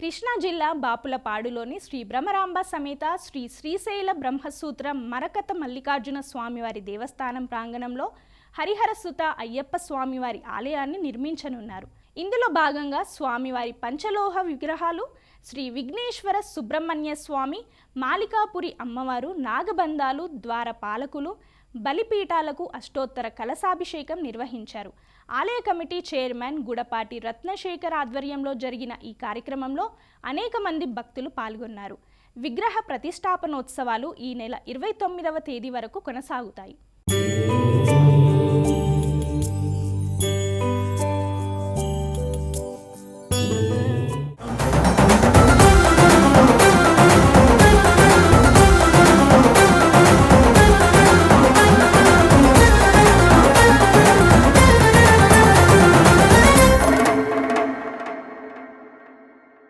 కృష్ణా జిల్లా బాపులపాడులోని శ్రీ బ్రహ్మరాంబ సమేత శ్రీ శ్రీశైల బ్రహ్మసూత్రం మరకత మల్లికార్జున స్వామివారి దేవస్థానం ప్రాంగణంలో హరిహరసుత అయ్యప్ప స్వామివారి ఆలయాన్ని నిర్మించనున్నారు. ఇందులో భాగంగా స్వామివారి పంచలోహ విగ్రహాలు, శ్రీ విఘ్నేశ్వర సుబ్రహ్మణ్య స్వామి, మాలికాపురి అమ్మవారు, నాగబంధాలు, ద్వారపాలకులు, బలిపీఠాలకు అష్టోత్తర కలశాభిషేకం నిర్వహించారు. ఆలయ కమిటీ చైర్మన్ గుడపాటి రత్నశేఖర్ ఆధ్వర్యంలో జరిగిన ఈ కార్యక్రమంలో అనేక మంది భక్తులు పాల్గొన్నారు. విగ్రహ ప్రతిష్టాపనోత్సవాలు ఈ నెల 29వ తేదీ వరకు కొనసాగుతాయి.